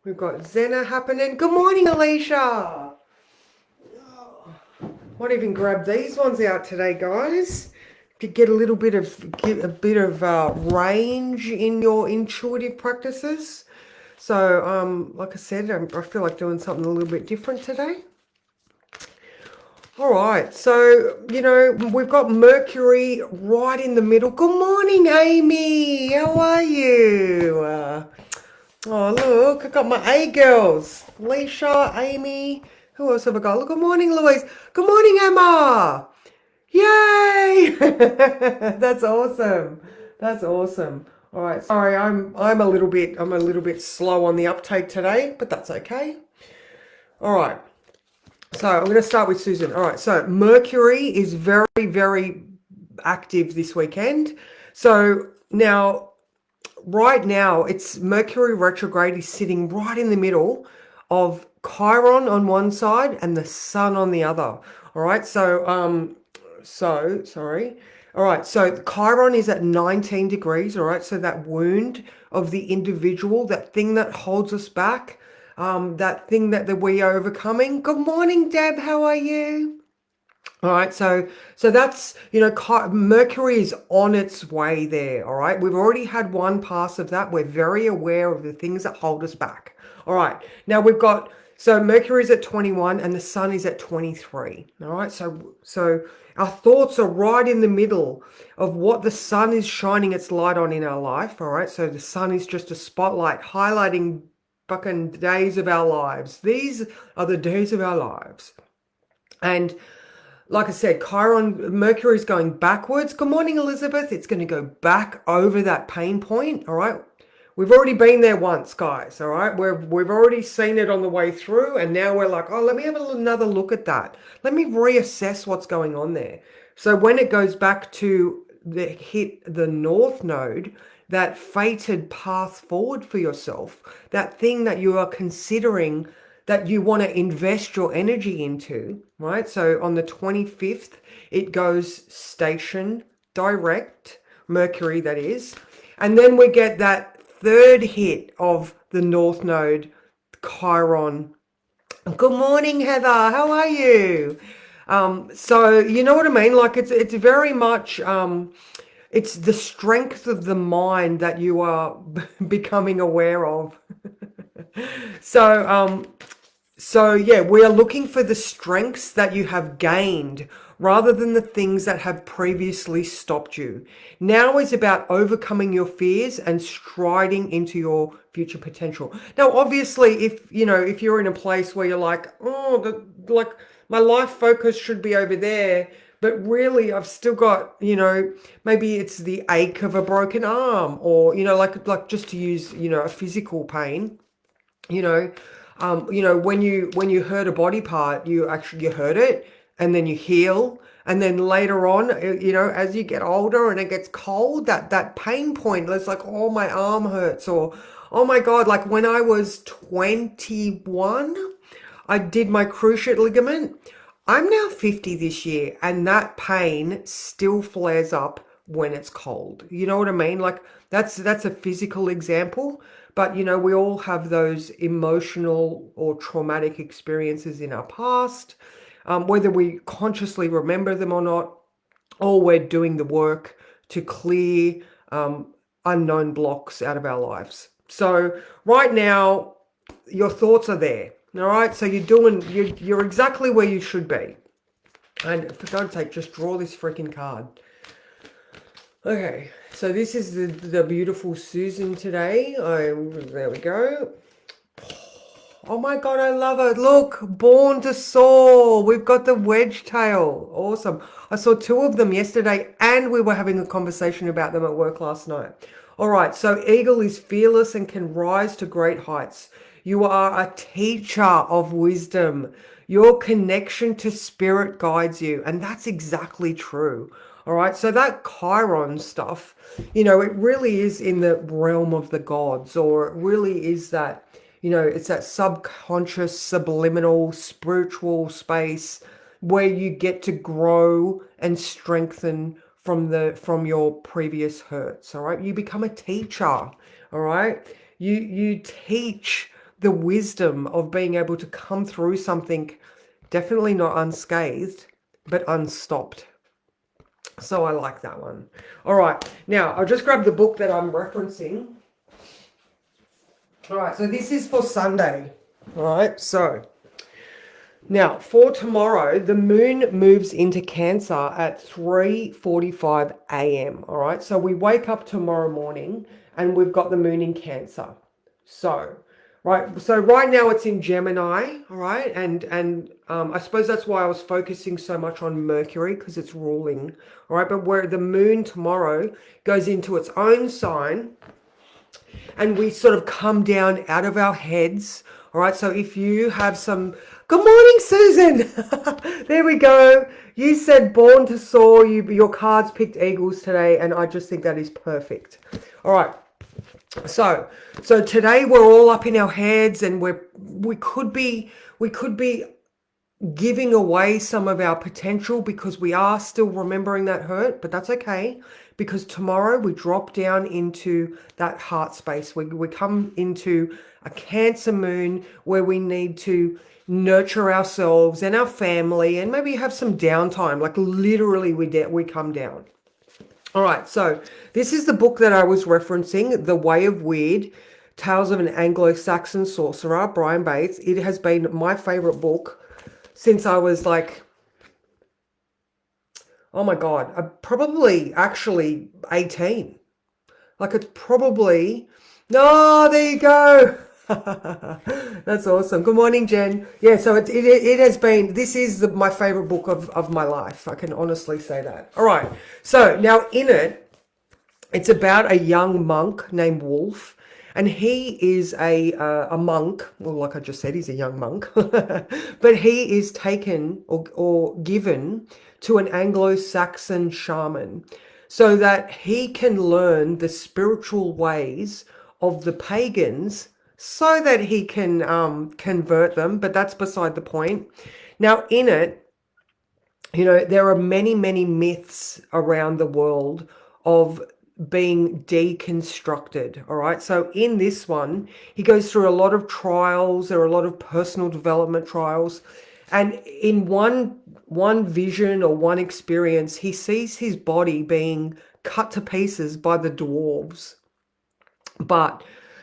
We've got Zena happening. Good morning, Alicia. Might even grab these ones out today, guys, to get a little bit of range in your intuitive practices. So, like I said, I feel like doing something a little bit different today. All right, so, we've got Mercury right in the middle. Good morning, Amy. How are you? Oh, look, I got my A girls. Leisha, Amy. Who else have I got? Look, good morning, Louise. Good morning, Emma. Yay! That's awesome. That's awesome. All right, sorry, I'm a little bit slow on the uptake today, but that's okay. All right. So I'm going to start with Susan. All right. So Mercury is very, very active this weekend. So now, right now, it's Mercury retrograde is sitting right in the middle of Chiron on one side and the Sun on the other. All right. So sorry. All right. So Chiron is at 19 degrees. All right. So that wound of the individual, that thing that holds us back, that thing that we are overcoming. Good morning, Deb. How are you? All right, so that's Mercury is on its way there. All right, we've already had one pass of that. We're very aware of the things that hold us back. All right, now we've got Mercury's at 21 and the Sun is at 23. All right, so our thoughts are right in the middle of what the Sun is shining its light on in our life. All right, so the Sun is just a spotlight highlighting fucking days of our lives. These are the days of our lives. And like I said, Mercury is going backwards. Good morning, Elizabeth. It's going to go back over that pain point. All right. We've already been there once, guys. All right. We've already seen it on the way through. And now we're like, oh, let me have another look at that. Let me reassess what's going on there. So when it goes back to hit the North Node, that fated path forward for yourself, that thing that you are considering that you want to invest your energy into, right? So on the 25th, it goes station direct, Mercury that is. And then we get that third hit of the North Node, Chiron. Good morning, Heather. How are you? So you know what I mean? Like it's very much it's the strength of the mind that you are becoming aware of. So yeah, we are looking for the strengths that you have gained rather than the things that have previously stopped you. Now is about overcoming your fears and striding into your future potential. Now, obviously, if you're in a place where you're like, oh, like my life focus should be over there, but really I've still got, maybe it's the ache of a broken arm or, like just to use, a physical pain, when you hurt a body part, you hurt it and then you heal. And then later on, as you get older and it gets cold, that pain point, it's like, oh, my arm hurts, or, oh my God, like when I was 21, I did my cruciate ligament. I'm now 50 this year and that pain still flares up when it's cold. You know what I mean? Like that's a physical example, but we all have those emotional or traumatic experiences in our past, whether we consciously remember them or not, or we're doing the work to clear unknown blocks out of our lives. So right now, your thoughts are there. All right, so you're exactly where you should be. And for God's sake, just draw this freaking card. Okay, so this is the beautiful Susan today. There we go. Oh my God, I love it. Look, Born to Soar. We've got the wedge tail. Awesome. I saw two of them yesterday and we were having a conversation about them at work last night. All right, so Eagle is fearless and can rise to great heights. You are a teacher of wisdom. Your connection to spirit guides you. And that's exactly true. All right. So that Chiron stuff, it really is in the realm of the gods, or it really is that, it's that subconscious, subliminal, spiritual space where you get to grow and strengthen from your previous hurts. All right. You become a teacher. All right. You teach the wisdom of being able to come through something, definitely not unscathed, but unstopped. So I like that one. All right, now I'll just grab the book that I'm referencing. All right, so this is for Sunday. All right, so now for tomorrow, the moon moves into Cancer at 3:45 a.m. All right, so we wake up tomorrow morning and we've got the moon in Cancer. So right now it's in Gemini, all right, and I suppose that's why I was focusing so much on Mercury, because it's ruling, all right. But where the moon tomorrow goes into its own sign, and we sort of come down out of our heads, all right. So if you have some, good morning, Susan. There we go. You said born to soar. Your cards picked eagles today, and I just think that is perfect. All right. So today we're all up in our heads, and we could be giving away some of our potential because we are still remembering that hurt, but that's okay, because tomorrow we drop down into that heart space. We come into a Cancer moon where we need to nurture ourselves and our family, and maybe have some downtime. Like literally we come down. All right, so this is the book that I was referencing, The Way of Wyrd, Tales of an Anglo-Saxon Sorcerer, Brian Bates. It has been my favorite book since I was like, oh my God, probably actually 18. Like it's probably, no, there you go. That's awesome. Good morning, Jen. Yeah, so it has been, this is my favorite book of my life. I can honestly say that. All right, so now in it, it's about a young monk named Wolf, and he is a monk. Well, like I just said, he's a young monk, but he is taken or given to an Anglo-Saxon shaman so that he can learn the spiritual ways of the pagans, so that he can convert them, but that's beside the point. Now, in it, there are many, many myths around the world of being deconstructed, all right? So in this one, he goes through a lot of trials. There are a lot of personal development trials. And in one vision or one experience, he sees his body being cut to pieces by the dwarves. But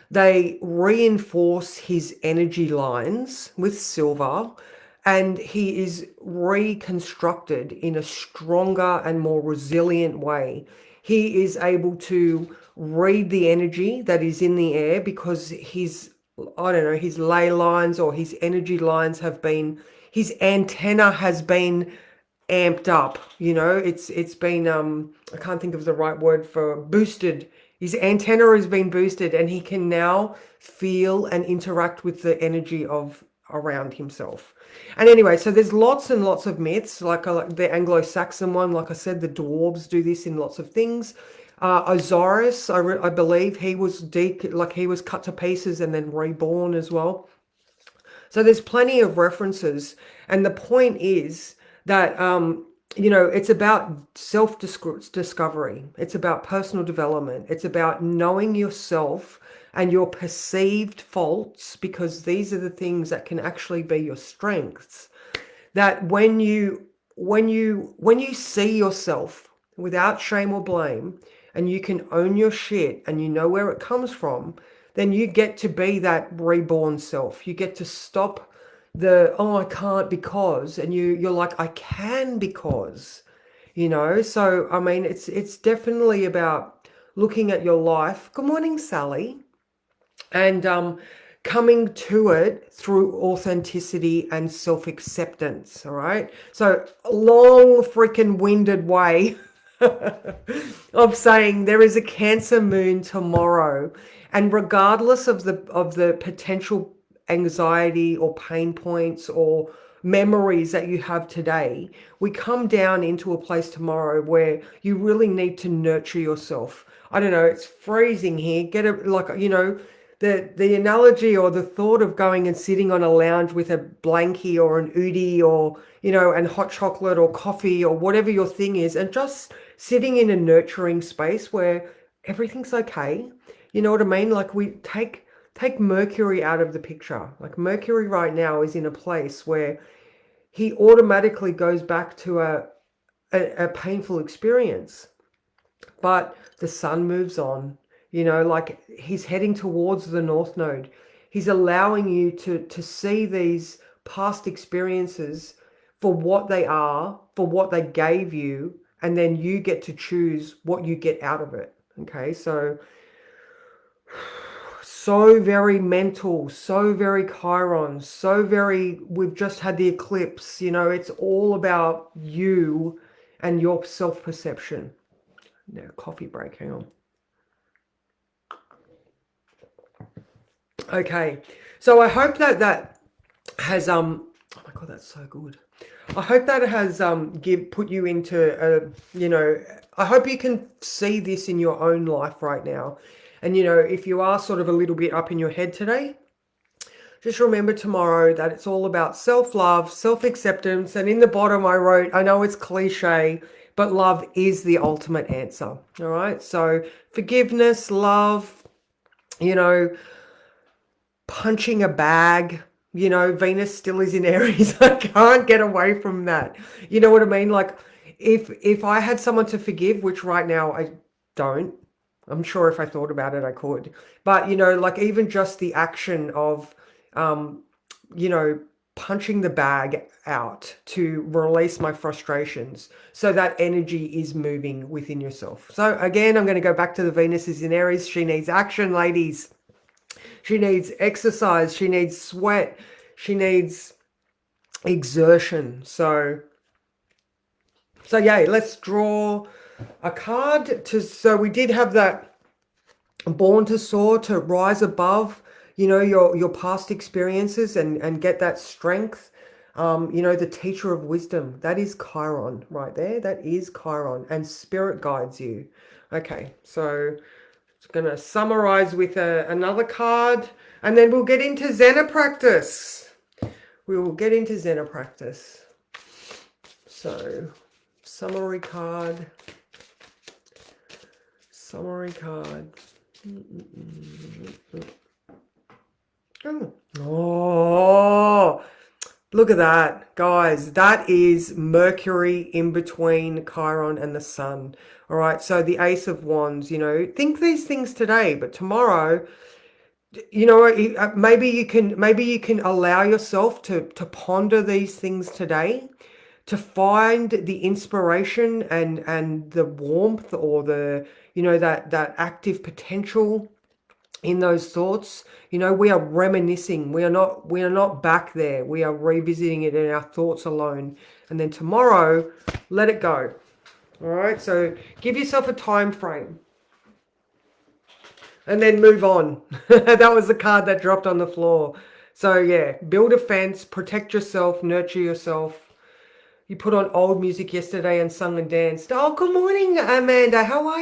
they reinforce his energy lines with silver, and he is reconstructed in a stronger and more resilient way. He is able to read the energy that is in the air because his ley lines or his energy lines have been, his antenna has been amped up. It's been, I can't think of the right word for boosted. His antenna has been boosted, and he can now feel and interact with the energy of around himself. And anyway, so there's lots and lots of myths, like the Anglo-Saxon one. Like I said, the dwarves do this in lots of things. Osiris, I believe he was he was cut to pieces and then reborn as well. So there's plenty of references, and the point is that it's about self-discovery. It's about personal development. It's about knowing yourself and your perceived faults, because these are the things that can actually be your strengths. That when you see yourself without shame or blame, and you can own your shit and you know where it comes from, then you get to be that reborn self. You get to stop I can't because, and you're like, I can because, so I mean, it's definitely about looking at your life. Good morning, Sally. And coming to it through authenticity and self-acceptance. All right, so a long freaking winded way of saying there is a Cancer moon tomorrow, and regardless of the potential anxiety or pain points or memories that you have today, we come down into a place tomorrow where you really need to nurture yourself. I don't know, it's freezing here. Get the analogy or the thought of going and sitting on a lounge with a blankie or an udi or, and hot chocolate or coffee or whatever your thing is, and just sitting in a nurturing space where everything's okay. You know what I mean? Like we take take Mercury out of the picture. Like Mercury right now is in a place where he automatically goes back to a painful experience. But the sun moves on, you know, like he's heading towards the North Node. He's allowing you to see these past experiences for what they are, for what they gave you, and then you get to choose what you get out of it. Okay, so very mental, so very Chiron, so very, we've just had the eclipse, you know, it's all about you and your self-perception. Now, coffee break, hang on. Okay, so I hope that has oh my god, that's so good. I hope that has put you into you know, I hope you can see this in your own life right now. And you know, if you are sort of a little bit up in your head today, just remember tomorrow that it's all about self-love, self-acceptance. And in the bottom I wrote, I know it's cliche, but love is the ultimate answer. All right, so forgiveness, love, you know, punching a bag. You know, Venus still is in Aries. I can't get away from that. You know what I mean? Like if I had someone to forgive, which right now I don't, I'm sure if I thought about it, I could. But, you know, like even just the action of, you know, punching the bag out to release my frustrations. So that energy is moving within yourself. So again, I'm going to go back to the Venus is in Aries. She needs action, ladies. She needs exercise. She needs sweat. She needs exertion. So yeah, let's draw a card so we did have that born to soar, to rise above, you know, your past experiences and get that strength. You know, the teacher of wisdom, that is Chiron right there. That is Chiron, and spirit guides you. Okay, so it's going to summarize with another card, and then we'll get into Zena practice. We will get into Zena practice. So, summary card. Summary card. Oh, look at that, guys. That is Mercury in between Chiron and the Sun. All right, so the Ace of Wands, you know, think these things today, but tomorrow, you know, maybe you can allow yourself to ponder these things today, to find the inspiration and the warmth, or the, you know, that active potential in those thoughts. You know, we are reminiscing. We are not back there. We are revisiting it in our thoughts alone. And then tomorrow, let it go. All right, so give yourself a time frame and then move on. That was the card that dropped on the floor. So yeah, build a fence, protect yourself, nurture yourself. You put on old music yesterday and sung and danced. Oh, good morning, Amanda. How are you?